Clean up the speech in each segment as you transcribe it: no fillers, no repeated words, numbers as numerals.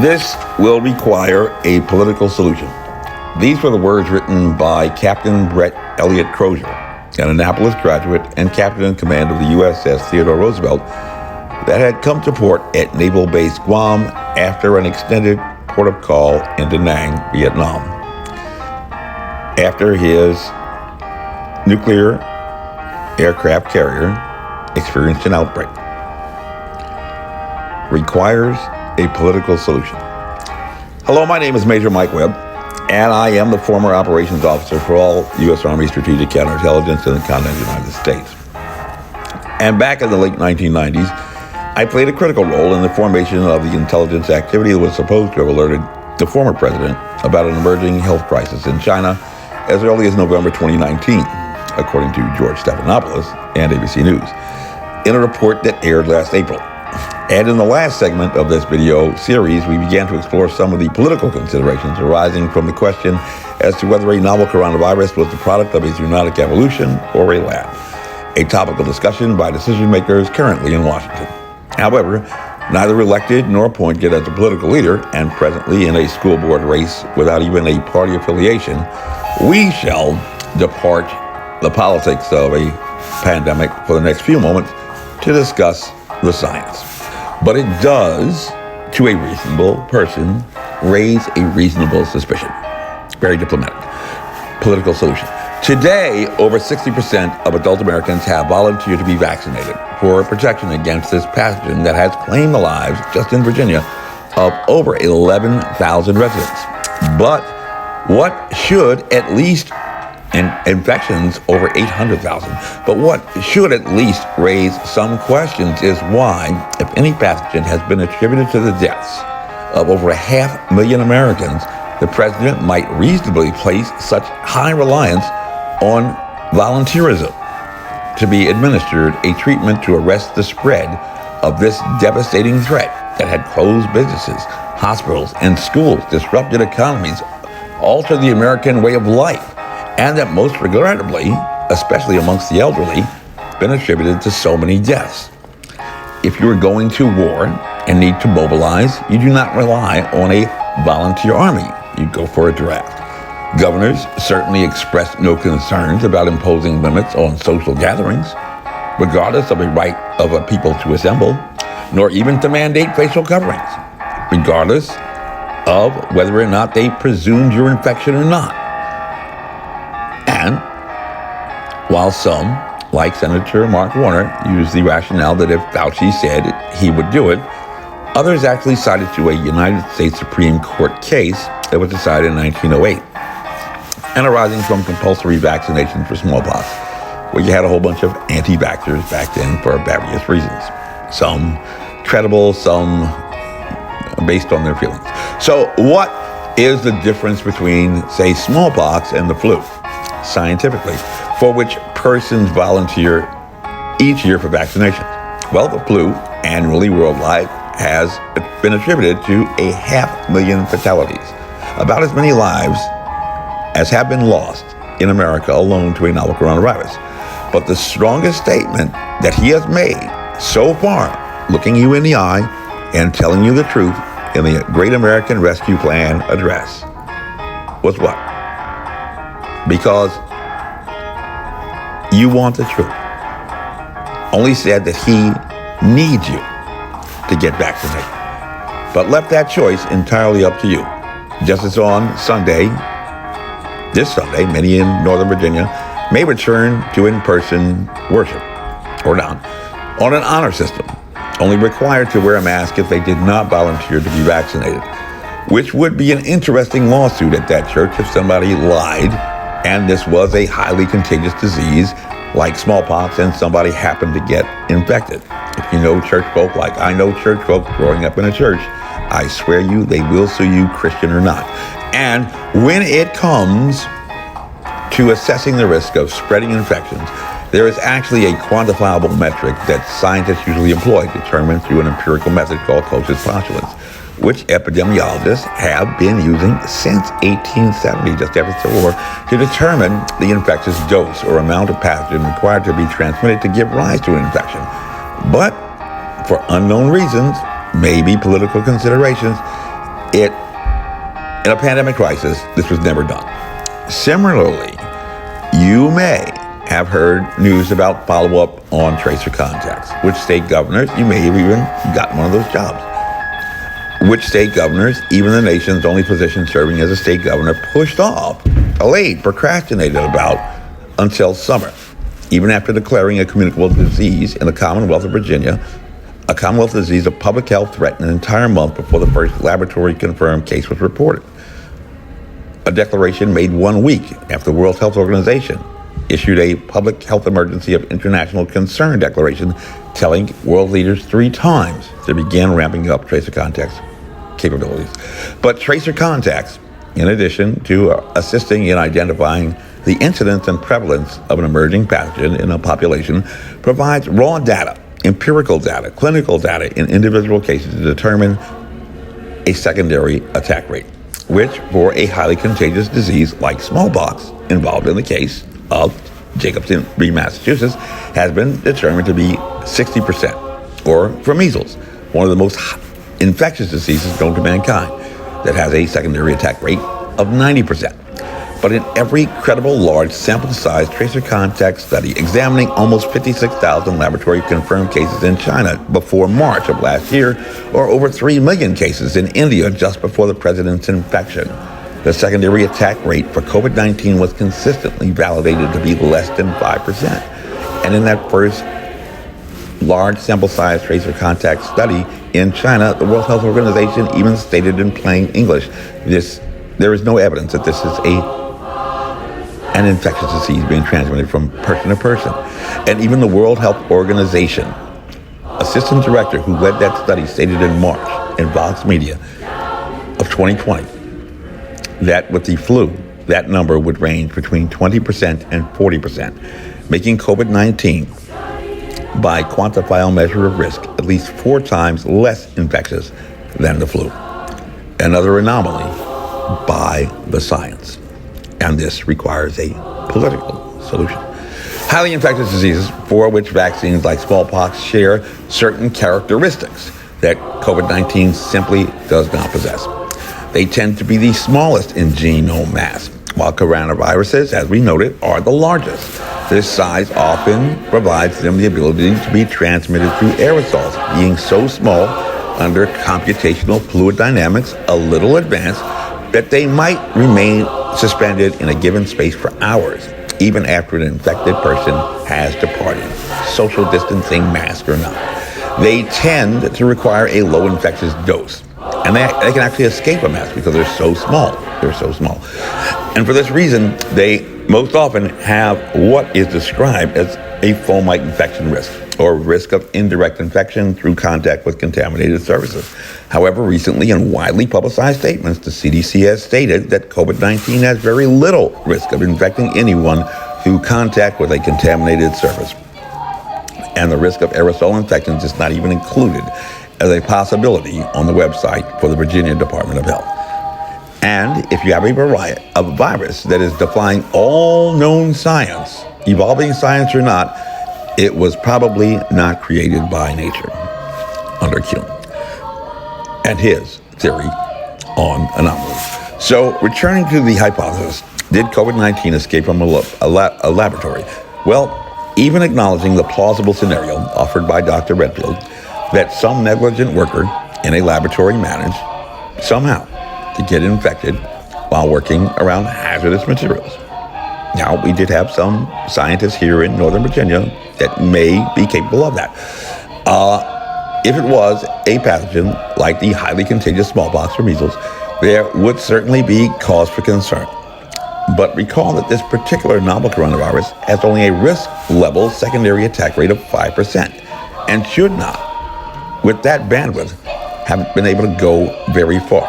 This will require a political solution. These were the words written by Captain Brett Elliott Crozier, an Annapolis graduate and captain in command of the USS Theodore Roosevelt that had come to port at Naval Base Guam after an extended port of call in Da Nang, Vietnam. After his nuclear aircraft carrier experienced an outbreak. Requires a political solution. Hello, my name is Major Mike Webb, and I am the former operations officer for all U.S. Army strategic counterintelligence in the continental United States. And back in the late 1990s, I played a critical role in the formation of the intelligence activity that was supposed to have alerted the former president about an emerging health crisis in China as early as November 2019, according to George Stephanopoulos and ABC News, in a report that aired last April. And in the last segment of this video series, we began to explore some of the political considerations arising from the question as to whether a novel coronavirus was the product of a zoonotic evolution or a lab, a topical discussion by decision makers currently in Washington. However, neither elected nor appointed as a political leader and presently in a school board race without even a party affiliation, we shall depart the politics of a pandemic for the next few moments to discuss the science. But it does, to a reasonable person, raise a reasonable suspicion. Very diplomatic. Political solution. Today, over 60% of adult Americans have volunteered to be vaccinated for protection against this pathogen that has claimed the lives, just in Virginia, of over 11,000 residents. But what should at least, and infections over 800,000, but what should at least raise some questions is why, if any pathogen has been attributed to the deaths of over 500,000 Americans, the president might reasonably place such high reliance on volunteerism to be administered a treatment to arrest the spread of this devastating threat that had closed businesses, hospitals, and schools, disrupted economies, altered the American way of life, and that most regrettably, especially amongst the elderly, been attributed to so many deaths. If you are going to war and need to mobilize, you do not rely on a volunteer army. You go for a draft. Governors certainly expressed no concerns about imposing limits on social gatherings, regardless of a right of a people to assemble, nor even to mandate facial coverings, regardless of whether or not they presumed your infection or not. And while some, like Senator Mark Warner, use the rationale that if Fauci said he would do it, others actually cited to a United States Supreme Court case that was decided in 1908 and arising from compulsory vaccinations for smallpox, where you had a whole bunch of anti-vaxxers back then for various reasons. Some credible, some based on their feelings. So what is the difference between, say, smallpox and the flu, scientifically, for which persons volunteer each year for vaccinations? Well, the flu annually worldwide has been attributed to 500,000 fatalities, about as many lives as have been lost in America alone to a novel coronavirus. But the strongest statement that he has made so far, looking you in the eye and telling you the truth in the Great American Rescue Plan address, was what? Because you want the truth. Only said that he needs you to get vaccinated, but left that choice entirely up to you. Just as on Sunday, this Sunday, many in Northern Virginia may return to in-person worship, or not, on an honor system, only required to wear a mask if they did not volunteer to be vaccinated, which would be an interesting lawsuit at that church if somebody lied and this was a highly contagious disease like smallpox and somebody happened to get infected. If you know church folk like I know church folk growing up in a church, I swear you, they will sue you, Christian or not. And when it comes to assessing the risk of spreading infections, there is actually a quantifiable metric that scientists usually employ, determined through an empirical method called Koch's postulates, which epidemiologists have been using since 1870, just after the war, to determine the infectious dose or amount of pathogen required to be transmitted to give rise to an infection. But for unknown reasons, maybe political considerations, In a pandemic crisis, this was never done. Similarly, you may have heard news about follow-up on tracer contacts. Which state governors, you may have even gotten one of those jobs. Which state governors, even the nation's only physician serving as a state governor, pushed off, delayed, procrastinated about until summer, even after declaring a communicable disease in the Commonwealth of Virginia, a Commonwealth disease of public health threatened an entire month before the first laboratory-confirmed case was reported. A declaration made 1 week after the World Health Organization issued a public health emergency of international concern declaration telling world leaders 3 times to begin ramping up tracer contacts capabilities. But tracer contacts, in addition to assisting in identifying the incidence and prevalence of an emerging pathogen in a population, provides raw data, empirical data, clinical data in individual cases to determine a secondary attack rate, which for a highly contagious disease like smallpox, involved in the case of Jacobson, Massachusetts, has been determined to be 60%, or for measles, one of the most infectious diseases known to mankind, that has a secondary attack rate of 90%. But in every credible large sample size tracer contact study examining almost 56,000 laboratory-confirmed cases in China before March of last year, or over 3 million cases in India just before the president's infection, the secondary attack rate for COVID-19 was consistently validated to be less than 5%. And in that first large sample size tracer contact study in China, the World Health Organization even stated in plain English, there is no evidence that this is an infectious disease being transmitted from person to person. And even the World Health Organization assistant director who led that study stated in March in Vox Media of 2020 that with the flu, that number would range between 20% and 40%, making COVID-19, by quantifiable measure of risk, at least 4 times less infectious than the flu. Another anomaly by the science. And this requires a political solution. Highly infectious diseases for which vaccines like smallpox share certain characteristics that COVID-19 simply does not possess. They tend to be the smallest in genome mass, while coronaviruses, as we noted, are the largest. This size often provides them the ability to be transmitted through aerosols, being so small under computational fluid dynamics a little advanced that they might remain suspended in a given space for hours, even after an infected person has departed, social distancing, mask or not. They tend to require a low infectious dose, and they can actually escape a mask because they're so small. And for this reason, they most often have what is described as a fomite infection risk, or risk of indirect infection through contact with contaminated surfaces. However, recently in widely publicized statements, the CDC has stated that COVID-19 has very little risk of infecting anyone through contact with a contaminated surface. And the risk of aerosol infections is not even included as a possibility on the website for the Virginia Department of Health. And if you have a virus that is defying all known science, evolving science or not, it was probably not created by nature, under Kuhn and his theory on anomalies. So, returning to the hypothesis, did COVID-19 escape from a laboratory? Well, even acknowledging the plausible scenario offered by Dr. Redfield that some negligent worker in a laboratory managed somehow to get infected while working around hazardous materials. Now, we did have some scientists here in Northern Virginia that may be capable of that. If it was a pathogen like the highly contagious smallpox or measles, there would certainly be cause for concern. But recall that this particular novel coronavirus has only a risk level secondary attack rate of 5% and should not, with that bandwidth, have been able to go very far.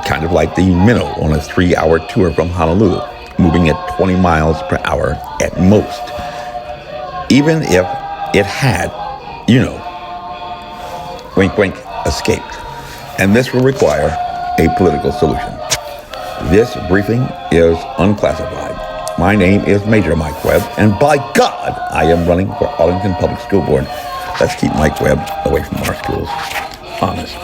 Kind of like the minnow on a 3-hour tour from Honolulu, moving at 20 miles per hour at most. Even if it had, wink, wink, escaped. And this will require a political solution. This briefing is unclassified. My name is Major Mike Webb, and by God, I am running for Arlington Public School Board. Let's keep Mike Webb away from our schools. Honest.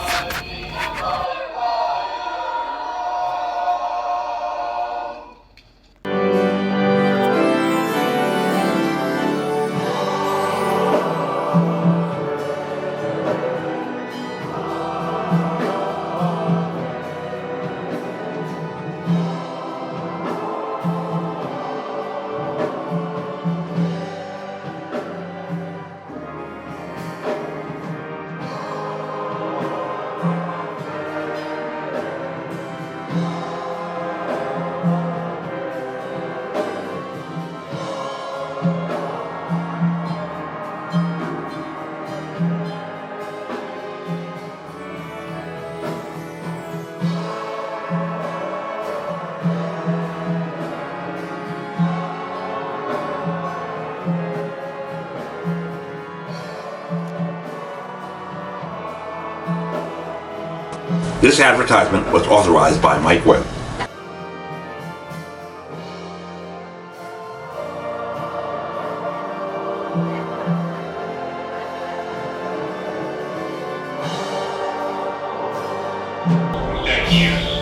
This advertisement was authorized by Mike Webb. Thank you.